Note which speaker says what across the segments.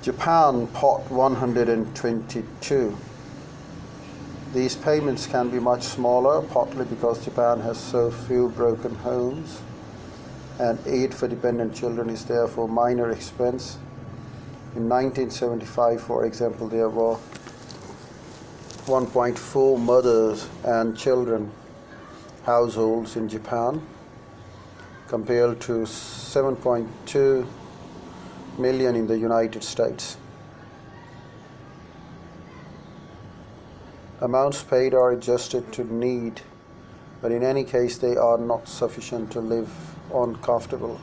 Speaker 1: Japan Part 122. These payments can be much smaller, partly because Japan has so few broken homes, and aid for dependent children is therefore minor expense. In 1975, for example, there were 1.4 mothers and children households in Japan, compared to 7.2 million in the United States. Amounts paid are adjusted to need, but in any case they are not sufficient to live on comfortable.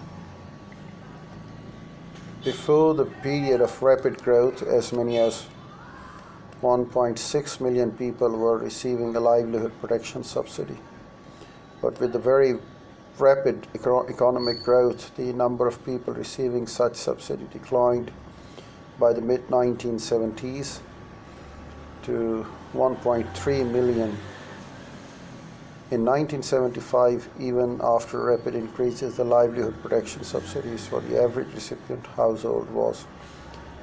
Speaker 1: Before the period of rapid growth, as many as 1.6 million people were receiving a livelihood protection subsidy. But with the very rapid economic growth, the number of people receiving such subsidy declined by the mid-1970s to 1.3 million. In 1975, even after rapid increases, the livelihood protection subsidies for the average recipient household was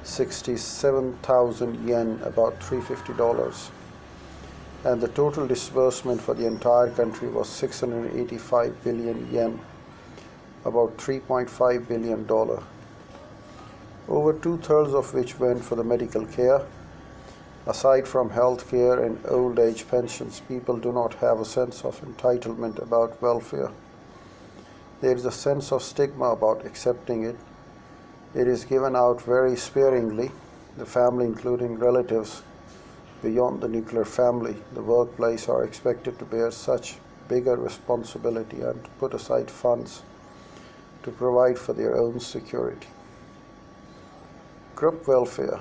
Speaker 1: 67,000 yen, about $350. And the total disbursement for the entire country was 685 billion yen, about $3.5 billion, over two-thirds of which went for the medical care. Aside from health care and old age pensions, people do not have a sense of entitlement about welfare. There is a sense of stigma about accepting it. It is given out very sparingly. The family, including relatives beyond the nuclear family, the workplace, are expected to bear such bigger responsibility and to put aside funds to provide for their own security. Group welfare.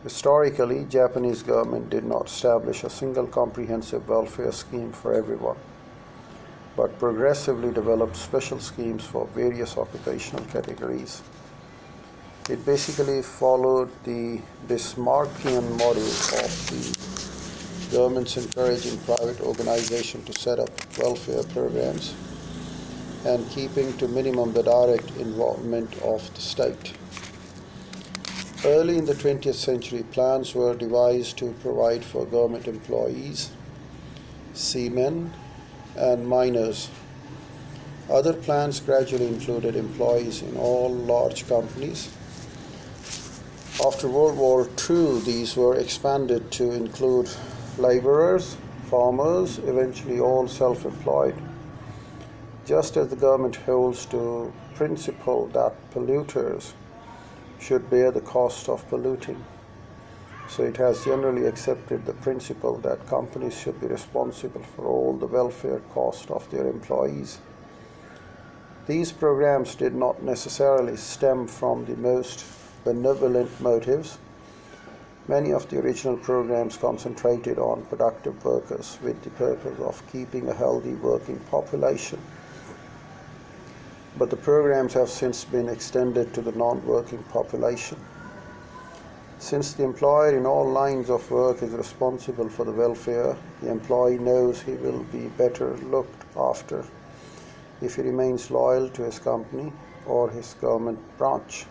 Speaker 1: Historically, Japanese government did not establish a single comprehensive welfare scheme for everyone, but progressively developed special schemes for various occupational categories. It basically followed the Bismarckian model of the governments encouraging private organizations to set up welfare programs and keeping to minimum the direct involvement of the state. Early in the 20th century, plans were devised to provide for government employees, seamen, and miners. Other plans gradually included employees in all large companies. After World War II, these were expanded to include laborers, farmers, eventually all self-employed. Just as the government holds to principle that polluters should bear the cost of polluting, so it has generally accepted the principle that companies should be responsible for all the welfare cost of their employees. These programs did not necessarily stem from the most benevolent motives. Many of the original programs concentrated on productive workers with the purpose of keeping a healthy working population. But the programs have since been extended to the non-working population. Since the employer in all lines of work is responsible for the welfare, the employee knows he will be better looked after if he remains loyal to his company or his government branch.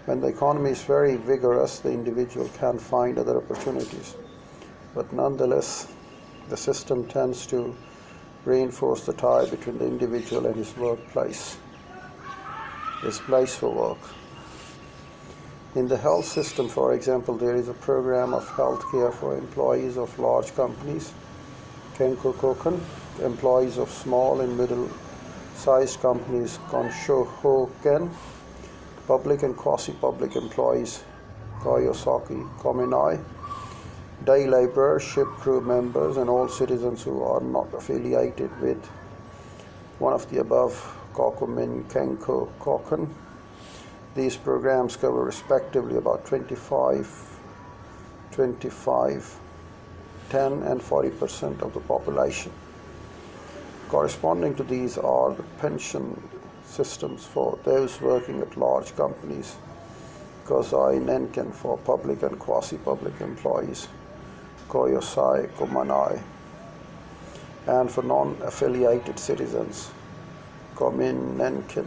Speaker 1: When the economy is very vigorous, the individual can find other opportunities, but nonetheless, the system tends to reinforce the tie between the individual and his workplace, his place for work. In the health system, for example, there is a program of health care for employees of large companies, Kenko Koken, employees of small and middle-sized companies, Konsho Hoken, public and quasi-public employees, Kayosaki Komenai, day laborers, ship crew members, and all citizens who are not affiliated with one of the above Kokumin, Kenko, Koken. These programs cover respectively about 25, 10, and 40% of the population. Corresponding to these are the pension systems for those working at large companies, Kozai Nenken for public and quasi-public employees, Koyosai Komanai, and for non-affiliated citizens, Komin Nenken.